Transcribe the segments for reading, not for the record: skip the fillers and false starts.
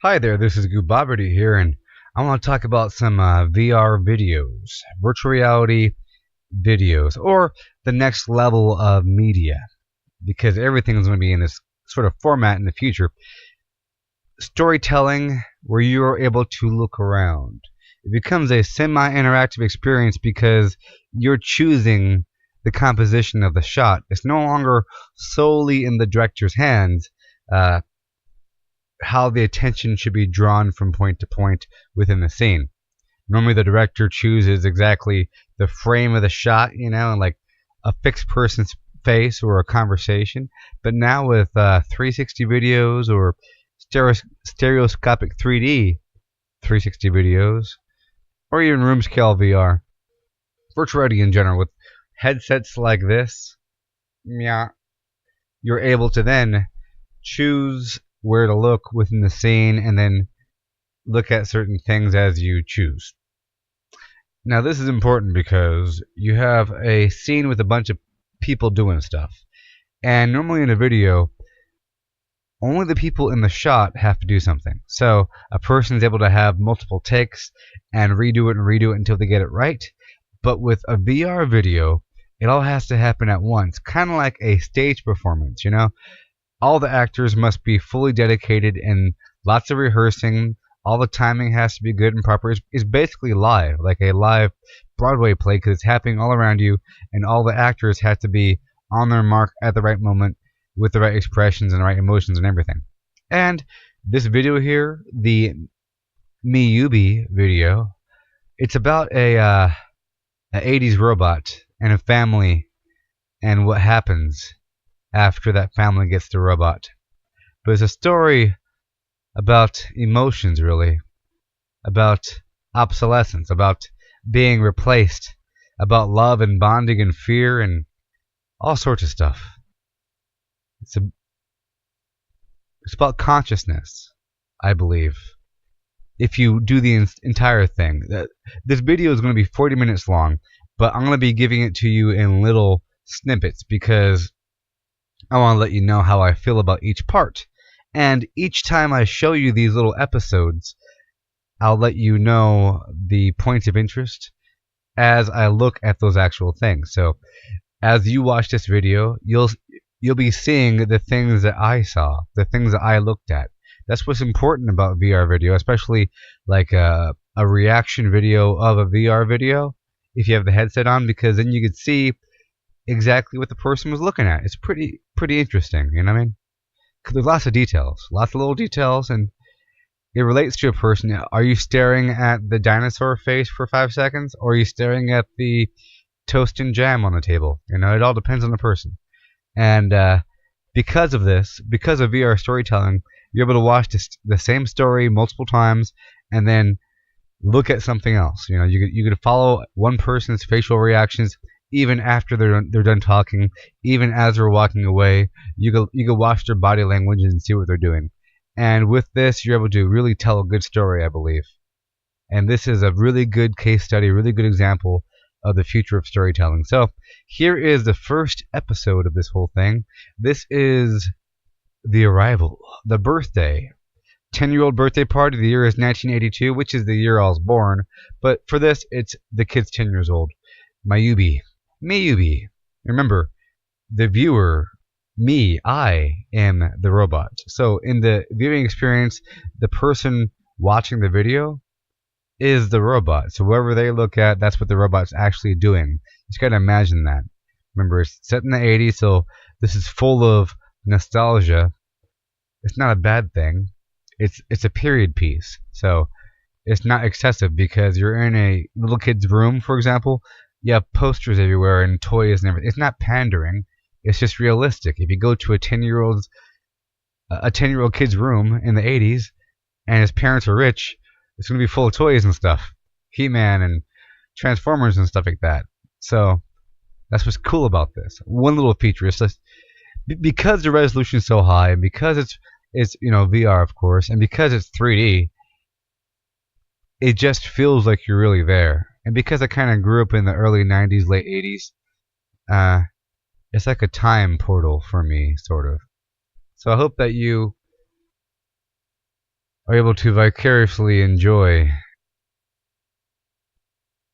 Hi there, this is Gooboberti here, and I want to talk about some VR videos, virtual reality videos, or the next level of media, because everything is going to be in this sort of format in the future. Storytelling where you are able to look around. It becomes a semi-interactive experience because you're choosing the composition of the shot. It's no longer solely in the director's hands. How the attention should be drawn from point to point within the scene. Normally the director chooses exactly the frame of the shot, and like a fixed person's face or a conversation. But now with 360 videos or stereoscopic 3D 360 videos, or even room scale VR, virtual reality in general, with headsets like this, yeah, you're able to then choose where to look within the scene and then look at certain things as you choose. Now this is important because you have a scene with a bunch of people doing stuff, and normally in a video only the people in the shot have to do something. So a person is able to have multiple takes and redo it until they get it right. But with a VR video, it all has to happen at once, kind of like a stage performance, All the actors must be fully dedicated and lots of rehearsing. All the timing has to be good and proper. It's basically live, like a live Broadway play, because it's happening all around you, and all the actors have to be on their mark at the right moment with the right expressions and the right emotions and everything. And this video here, the Miyubi video, it's about an 80s robot and a family and what happens after that family gets the robot. But it's a story about emotions, really, about obsolescence, about being replaced, about love and bonding and fear and all sorts of stuff. It's about consciousness, I believe, if you do the entire thing. This video is going to be 40 minutes long, but I'm going to be giving it to you in little snippets because I want to let you know how I feel about each part. And each time I show you these little episodes, I'll let you know the points of interest as I look at those actual things. So as you watch this video, you'll be seeing the things that I saw, the things that I looked at. That's what's important about VR video, especially like a reaction video of a VR video if you have the headset on, because then you could see exactly what the person was looking at. It's pretty interesting, you know what I mean? Because there's lots of details, lots of little details, and it relates to a person. Are you staring at the dinosaur face for 5 seconds, or are you staring at the toast and jam on the table? It all depends on the person. And because of this, because of VR storytelling, you're able to watch the same story multiple times and then look at something else. You could follow one person's facial reactions even after they're done talking, even as they're walking away. You could watch their body language and see what they're doing. And with this, you're able to really tell a good story, I believe. And this is a really good case study, a really good example of the future of storytelling. So here is the first episode of this whole thing. This is the arrival, the birthday. 10-year-old birthday party. The year is 1982, which is the year I was born. But for this, it's the kid's 10 years old. Miyubi. Remember, the viewer, me, I am the robot. So in the viewing experience, the person watching the video is the robot. So wherever they look at, that's what the robot's actually doing. You just gotta imagine that. Remember, it's set in the 80s, so this is full of nostalgia. It's not a bad thing. It's a period piece. So it's not excessive because you're in a little kid's room, for example. You have posters everywhere and toys and everything. It's not pandering. It's just realistic. If you go to a 10-year-old kid's room in the 80s and his parents are rich, it's going to be full of toys and stuff. He-Man and Transformers and stuff like that. So that's what's cool about this. One little feature is just because the resolution is so high, and because it's VR, of course, and because it's 3D, it just feels like you're really there. And because I kind of grew up in the early 90s, late 80s, it's like a time portal for me, sort of. So I hope that you are able to vicariously enjoy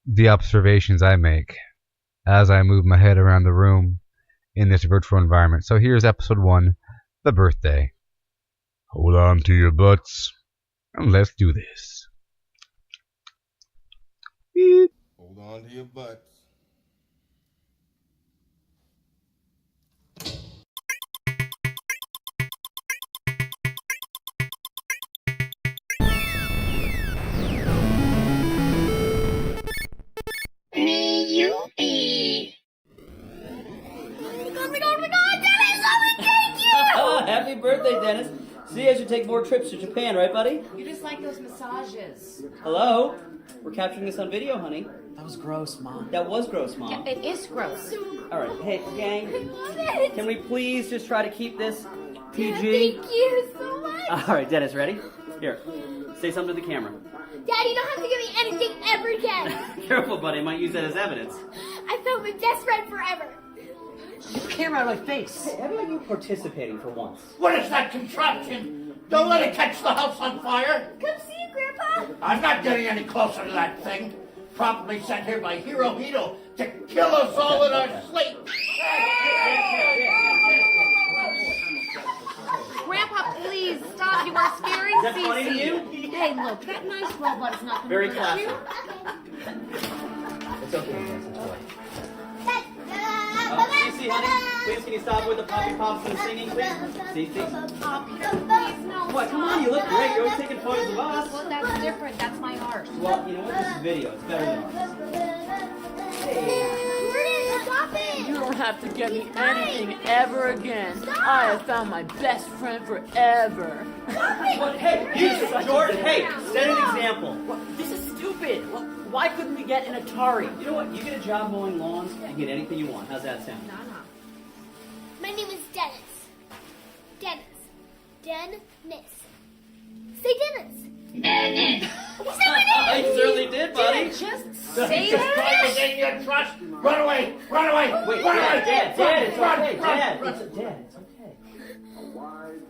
the observations I make as I move my head around the room in this virtual environment. So here's episode 1, the birthday. Hold on to your butts, and let's do this. Beep. Hold on to your butts. Miyubi. Oh my god, Dennis, thank you! Happy birthday, Dennis. See, I should take more trips to Japan, right, buddy? You just like those massages. Hello? We're capturing this on video, honey. That was gross, Mom. That was gross, Mom. Yeah, it is gross. Alright, hey, gang, I love it! can we please just try to keep this PG? Thank you so much! Alright, Dennis, ready? Here, say something to the camera. Daddy, you don't have to give me anything ever again! Careful, buddy, I might use that as evidence. I felt my best friend forever! Get the camera out of my face. Hey, how about you participating for once? What is that contraption? Don't let it catch the house on fire. Come see it, Grandpa! I'm not getting any closer to that thing. Probably sent here by Hirohito to kill us all in our sleep. Grandpa, please stop. You are scaring Is that funny to you? Hey, look, that nice robot is not going to Very hurt classy. you. It's okay, Dennis, it's okay. Bye-bye. See, honey, please can you stop with the poppy pops and the singing, please? See? Stop here, please. No, What, come on, you look great. You're always taking photos of us. Well, that's different. That's my art. Well, you know what? This is video. It's better than ours. Jordan, stop it! You don't have to get me anything ever again. I have found my best friend forever. But hey, you, Jordan, hey, set an example. This is stupid. Why couldn't we get an Atari? You know what? You get a job mowing lawns, you get anything you want. How's that sound? My name is Dennis. Dennis. Dennis. Say Dennis. I certainly did, buddy. Just Does he say just try to that. gain your trust? Run away! Run away! Wait, run Dad, away! Dad, Run, it's run, okay, run, Dad. run. It's okay.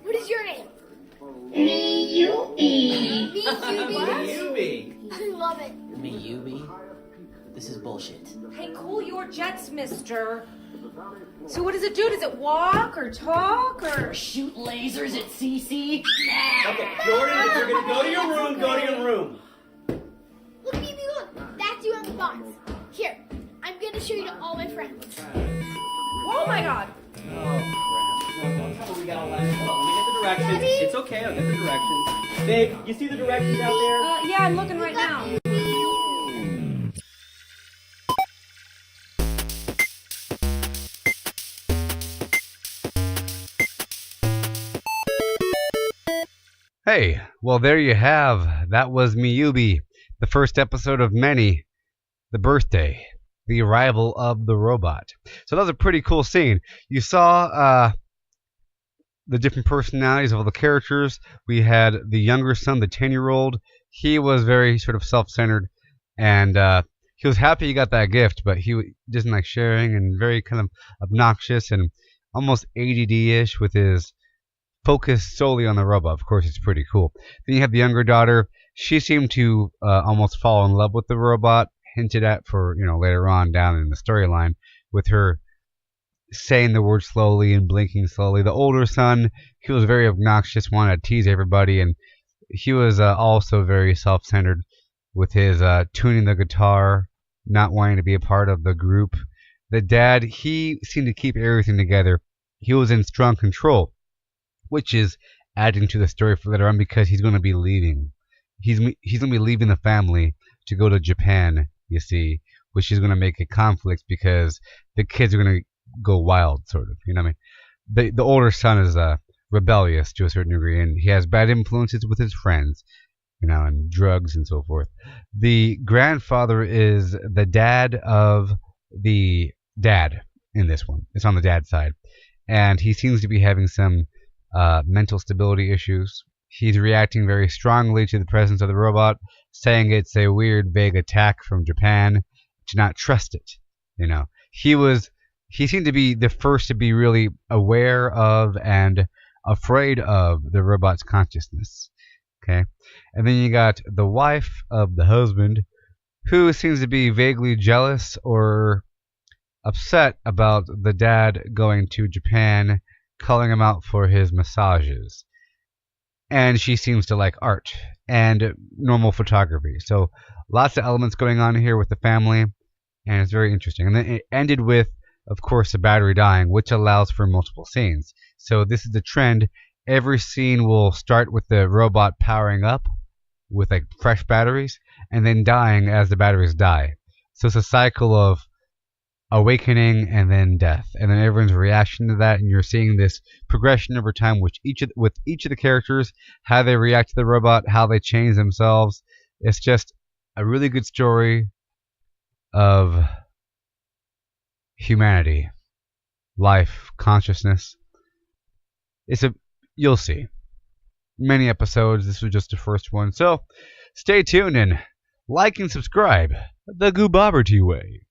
What is your name? Miyubi. Miyubi. I love it. Miyubi? This is bullshit. Hey, cool your jets, mister. So what does it do? Does it walk or talk or... Shoot lasers at CC? Okay, Jordan, if you're gonna go to your room, go to your room. Look, Mimi, look. That's you on the box. Here, I'm going to show you to all my friends. Oh my god. Don't tell me we got all that. Hold on, let me get the directions. Daddy? It's okay, I'll get the directions. Babe, you see the directions out there? Yeah, I'm looking right now. Hey, well there you have. That was Miyubi, the first episode of many. The birthday, the arrival of the robot. So that was a pretty cool scene. You saw the different personalities of all the characters. We had the younger son, the 10-year-old. He was very sort of self-centered, and he was happy he got that gift, but he doesn't like sharing and very kind of obnoxious and almost ADD-ish with his focus solely on the robot. Of course, it's pretty cool. Then you have the younger daughter. She seemed to almost fall in love with the robot, hinted at for, later on down in the storyline, with her saying the word slowly and blinking slowly. The older son, he was very obnoxious, wanted to tease everybody, and he was also very self-centered with his tuning the guitar, not wanting to be a part of the group. The dad, he seemed to keep everything together. He was in strong control, which is adding to the story for later on because he's going to be leaving. He's going to be leaving the family to go to Japan, you see, which is going to make a conflict because the kids are going to go wild, sort of. You know what I mean? The older son is rebellious to a certain degree, and he has bad influences with his friends, and drugs and so forth. The grandfather is the dad of the dad in this one. It's on the dad's side, and he seems to be having some mental stability issues. He's reacting very strongly to the presence of the robot, saying it's a weird, vague attack from Japan, to not trust it. He seemed to be the first to be really aware of and afraid of the robot's consciousness. Okay, and then you got the wife of the husband, who seems to be vaguely jealous or upset about the dad going to Japan, calling him out for his massages. And she seems to like art and normal photography. So lots of elements going on here with the family, and it's very interesting. And then it ended with, of course, the battery dying, which allows for multiple scenes. So this is the trend. Every scene will start with the robot powering up with like fresh batteries and then dying as the batteries die. So it's a cycle of awakening and then death, and then everyone's reaction to that, and you're seeing this progression over time with each of the characters, how they react to the robot, how they change themselves. It's just a really good story of humanity, life, consciousness. You'll see many episodes. This was just the first one, so stay tuned and like and subscribe the Gooboberti way.